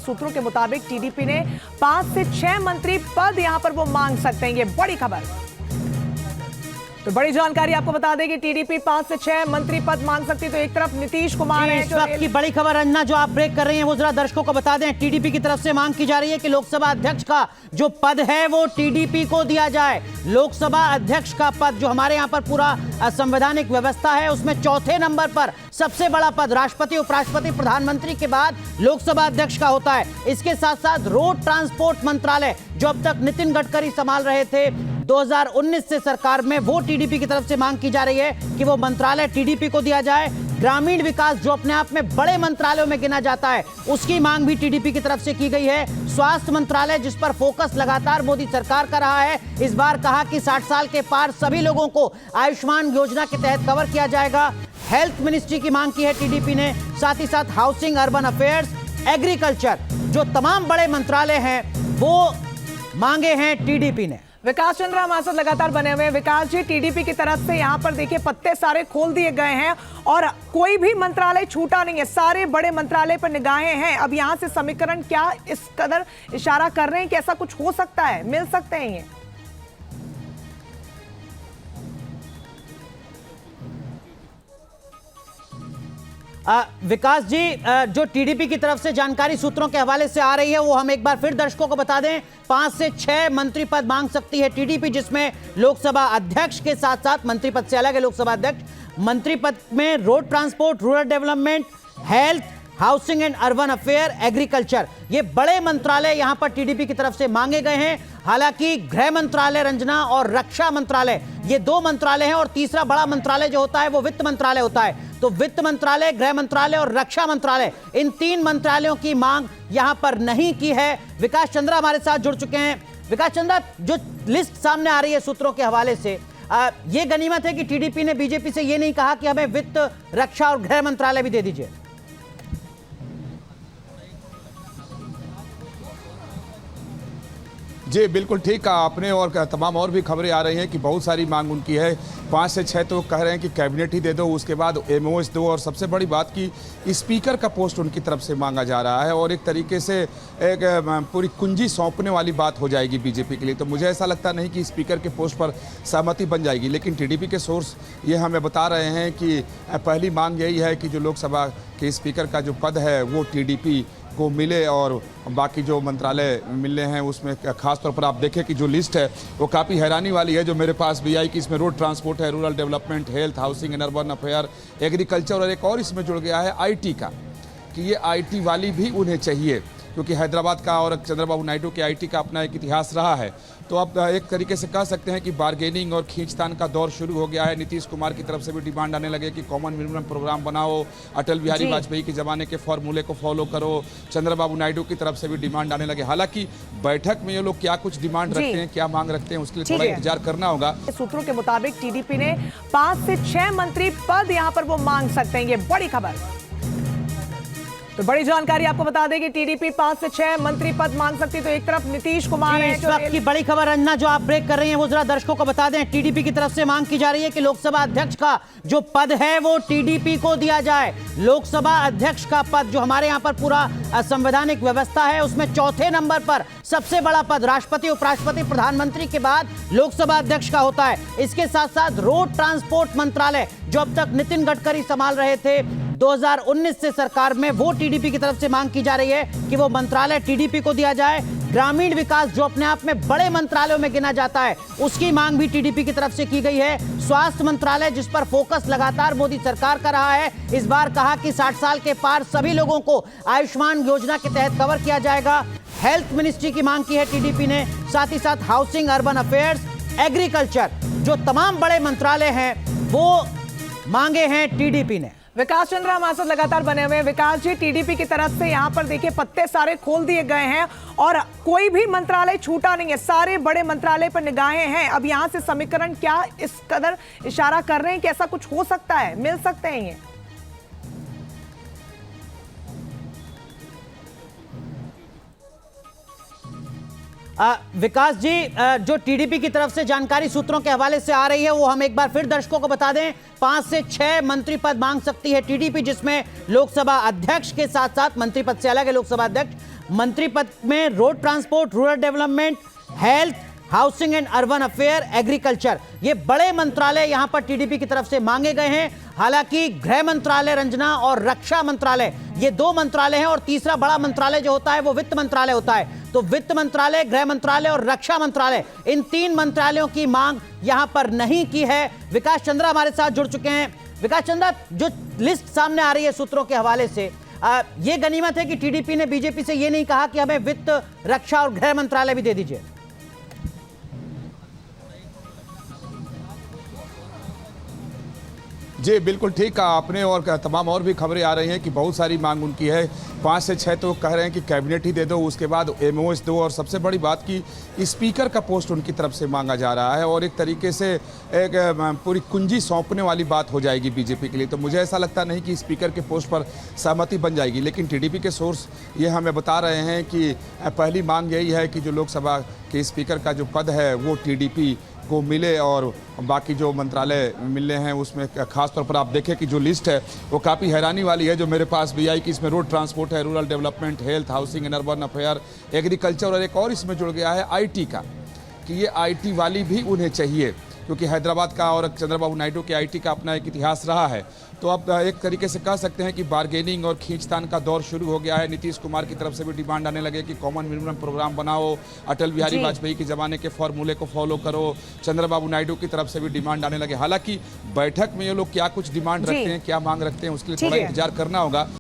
सूत्रों के मुताबिक टीडीपी ने 5 से 6 मंत्री पद यहां पर वो मांग सकते हैं। ये बड़ी खबर। तो बड़ी जानकारी आपको बता दें कि टीडीपी 5 से 6 मंत्री पद मांग सकती है। तो एक तरफ नीतीश कुमार है, इस वक्त की बड़ी खबर अंजना जो आप ब्रेक कर रही हैं वो जरा दर्शकों को बता दें। टीडीपी की तरफ से मांग की जा रही है कि लोकसभा अध्यक्ष का जो पद है वो टीडीपी को दिया जाए। लोकसभा अध्यक्ष का पद जो हमारे यहाँ पर पूरा संवैधानिक व्यवस्था है उसमें चौथे नंबर पर सबसे बड़ा पद राष्ट्रपति, उपराष्ट्रपति, प्रधानमंत्री के बाद लोकसभा अध्यक्ष का होता है। इसके साथ साथ रोड ट्रांसपोर्ट मंत्रालय जो अब तक नितिन गडकरी संभाल रहे थे 2019 से सरकार में, वो टीडीपी की तरफ से मांग की जा रही है कि वो मंत्रालय टीडीपी को दिया जाए। ग्रामीण विकास जो अपने आप में बड़े मंत्रालयों में गिना जाता है उसकी मांग भी टीडीपी की तरफ से की गई है। स्वास्थ्य मंत्रालय जिस पर फोकस लगातार मोदी सरकार का रहा है, इस बार कहा कि 60 साल के पार सभी लोगों को आयुष्मान योजना के तहत कवर किया जाएगा। हेल्थ मिनिस्ट्री की मांग की है टीडीपी ने, साथ ही साथ हाउसिंग, अर्बन अफेयर्स, एग्रीकल्चर जो तमाम बड़े मंत्रालय हैं वो मांगे हैं टीडीपी ने। विकास चंद्र हमारे साथ लगातार बने हुए हैं। विकास जी, टीडीपी की तरफ से यहाँ पर देखिए पत्ते सारे खोल दिए गए हैं और कोई भी मंत्रालय छूटा नहीं है, सारे बड़े मंत्रालय पर निगाहें हैं। अब यहाँ से समीकरण क्या इस कदर इशारा कर रहे हैं कि ऐसा कुछ हो सकता है, मिल सकते हैं ये? विकास जी, जो टीडीपी की तरफ से जानकारी सूत्रों के हवाले से आ रही है वो हम एक बार फिर दर्शकों को बता दें। 5 से 6 मंत्री पद मांग सकती है टीडीपी, जिसमें लोकसभा अध्यक्ष के साथ साथ मंत्री पद से अलग है लोकसभा अध्यक्ष। मंत्री पद में road transport, rural development, health, housing and urban affair, agriculture, ये बड़े मंत्रालय यहां पर टीडीपी की तरफ से मांगे गए हैं। हालांकि गृह मंत्रालय रंजना और रक्षा मंत्रालय ये 2 मंत्रालय हैं और तीसरा बड़ा मंत्रालय जो होता है वो वित्त मंत्रालय होता है। तो वित्त मंत्रालय, गृह मंत्रालय और रक्षा मंत्रालय, इन 3 मंत्रालयों की मांग यहां पर नहीं की है। विकास चंद्रा हमारे साथ जुड़ चुके हैं। विकास चंद्रा, जो लिस्ट सामने आ रही है सूत्रों के हवाले से, ये गनीमत है कि टीडीपी ने बीजेपी से ये नहीं कहा कि हमें वित्त, रक्षा और गृह मंत्रालय भी दे दीजिए। जी बिल्कुल ठीक कहा आपने, और तमाम और भी खबरें आ रही हैं कि बहुत सारी मांग उनकी है। 5 से 6 तो कह रहे हैं कि कैबिनेट ही दे दो, उसके बाद एमओएस दो, और सबसे बड़ी बात कि स्पीकर का पोस्ट उनकी तरफ से मांगा जा रहा है और एक तरीके से एक पूरी कुंजी सौंपने वाली बात हो जाएगी बीजेपी के लिए। तो मुझे ऐसा लगता नहीं कि स्पीकर के पोस्ट पर सहमति बन जाएगी, लेकिन टीडीपी के सोर्स ये हमें बता रहे हैं कि पहली मांग यही है कि जो लोकसभा के स्पीकर का जो पद है वो टीडीपी को मिले, और बाकी जो मंत्रालय मिलने हैं उसमें खास तौर पर आप देखें कि जो लिस्ट है वो काफ़ी हैरानी वाली है जो मेरे पास भी आई, कि इसमें रोड ट्रांसपोर्ट है, rural development, health, housing and urban affair, agriculture, और एक और इसमें जुड़ गया है आईटी का, कि ये आईटी वाली भी उन्हें चाहिए, क्योंकि हैदराबाद का और चंद्रबाबू नायडू के आईटी का अपना एक इतिहास रहा है। तो अब एक तरीके से कह सकते हैं कि बार्गेनिंग और खींचतान का दौर शुरू हो गया है। नीतीश कुमार की तरफ से भी डिमांड आने लगे कि कॉमन मिनिमम प्रोग्राम बनाओ, अटल बिहारी वाजपेयी के ज़माने के फॉर्मूले को फॉलो करो। चंद्रबाबू नायडू की तरफ से भी डिमांड आने लगे। हालांकि बैठक में ये लोग क्या कुछ डिमांड रखते हैं, क्या मांग रखते हैं, उसके लिए थोड़ा इंतजार करना होगा। सूत्रों के मुताबिक टीडीपी ने 5 से 6 मंत्री पद यहाँ पर वो मांग सकते हैं। ये बड़ी खबर। तो बड़ी जानकारी आपको बता दें कि टीडीपी 5 से 6 मंत्री पद मांग सकती है। तो एक तरफ नीतीश कुमार है, इस वक्त की बड़ी खबर अंजना जो आप ब्रेक कर रही हैं वो जरा दर्शकों को बता दें। टीडीपी की तरफ से मांग की जा रही है कि लोकसभा अध्यक्ष का जो पद है वो टीडीपी को दिया जाए। लोकसभा अध्यक्ष का पद जो हमारे यहाँ पर पूरा संवैधानिक व्यवस्था है उसमें चौथे नंबर पर सबसे बड़ा पद राष्ट्रपति, उपराष्ट्रपति, प्रधानमंत्री के बाद लोकसभा अध्यक्ष का होता है। इसके साथ साथ रोड ट्रांसपोर्ट मंत्रालय जो अब तक नितिन गडकरी संभाल रहे थे 2019 से सरकार में, वो टीडीपी की तरफ से मांग की जा रही है कि वो मंत्रालय टीडीपी को दिया जाए। ग्रामीण विकास जो अपने आप में बड़े मंत्रालयों में गिना जाता है उसकी मांग भी टीडीपी की तरफ से की गई है। स्वास्थ्य मंत्रालय जिस पर फोकस लगातार मोदी सरकार का रहा है, इस बार कहा कि 60 साल के पार सभी लोगों को आयुष्मान योजना के तहत कवर किया जाएगा। हेल्थ मिनिस्ट्री की मांग की है टीडीपी ने, साथ ही साथ हाउसिंग, अर्बन अफेयर्स, एग्रीकल्चर, जो तमाम बड़े मंत्रालय हैं वो मांगे हैं टीडीपी ने। विकास चंद्र हमारे साथ लगातार बने हुए हैं। विकास जी, टीडीपी की तरफ से यहाँ पर देखिए पत्ते सारे खोल दिए गए हैं और कोई भी मंत्रालय छूटा नहीं है, सारे बड़े मंत्रालय पर निगाहें हैं। अब यहाँ से समीकरण क्या इस कदर इशारा कर रहे हैं कि ऐसा कुछ हो सकता है, मिल सकते हैं ये? विकास जी, जो टीडीपी की तरफ से जानकारी सूत्रों के हवाले से आ रही है वो हम एक बार फिर दर्शकों को बता दें। 5 से 6 मंत्री पद मांग सकती है टीडीपी, जिसमें लोकसभा अध्यक्ष के साथ साथ मंत्री पद से अलग है लोकसभा अध्यक्ष। मंत्री पद में road transport, rural development, health, housing and urban affair, agriculture, ये बड़े मंत्रालय यहां पर टीडीपी की तरफ से मांगे गए हैं। हालांकि गृह मंत्रालय रंजना और रक्षा मंत्रालय, ये दो मंत्रालय हैं और तीसरा बड़ा मंत्रालय जो होता है वो वित्त मंत्रालय होता है। तो वित्त मंत्रालय, गृह मंत्रालय और रक्षा मंत्रालय, इन तीन मंत्रालयों की मांग यहां पर नहीं की है। विकास चंद्रा हमारे साथ जुड़ चुके हैं। विकास चंद्रा, जो लिस्ट सामने आ रही है सूत्रों के हवाले से, ये गनीमत है कि टीडीपी ने बीजेपी से ये नहीं कहा कि हमें वित्त, रक्षा और गृह मंत्रालय भी दे दीजिए। जी बिल्कुल ठीक कहा आपने, और तमाम और भी खबरें आ रही हैं कि बहुत सारी मांग उनकी है। 5 से 6 तो कह रहे हैं कि कैबिनेट ही दे दो, उसके बाद एमओएस दो, और सबसे बड़ी बात की स्पीकर का पोस्ट उनकी तरफ से मांगा जा रहा है और एक तरीके से एक पूरी कुंजी सौंपने वाली बात हो जाएगी बीजेपी के लिए। तो मुझे ऐसा लगता नहीं कि स्पीकर के पोस्ट पर सहमति बन जाएगी, लेकिन टीडीपी के सोर्स ये हमें बता रहे हैं कि पहली मांग यही है कि जो लोकसभा के स्पीकर का जो पद है वो टीडीपी को मिले, और बाकी जो मंत्रालय मिलने हैं उसमें खास तौर पर आप देखें कि जो लिस्ट है वो काफ़ी हैरानी वाली है जो मेरे पास भी आई, कि इसमें रोड ट्रांसपोर्ट है, rural development, health, housing and urban affair, agriculture, और एक और इसमें जुड़ गया है आईटी का, कि ये आईटी वाली भी उन्हें चाहिए, क्योंकि हैदराबाद का और चंद्रबाबू नायडू के आईटी का अपना एक इतिहास रहा है। तो अब एक तरीके से कह सकते हैं कि बार्गेनिंग और खींचतान का दौर शुरू हो गया है। नीतीश कुमार की तरफ से भी डिमांड आने लगे कि कॉमन मिनिमम प्रोग्राम बनाओ, अटल बिहारी वाजपेयी के ज़माने के फॉर्मूले को फॉलो करो। चंद्रबाबू नायडू की तरफ से भी डिमांड आने लगे। हालांकि बैठक में ये लोग क्या कुछ डिमांड रखते हैं, क्या मांग रखते हैं, उसके लिए थोड़ा इंतजार करना होगा।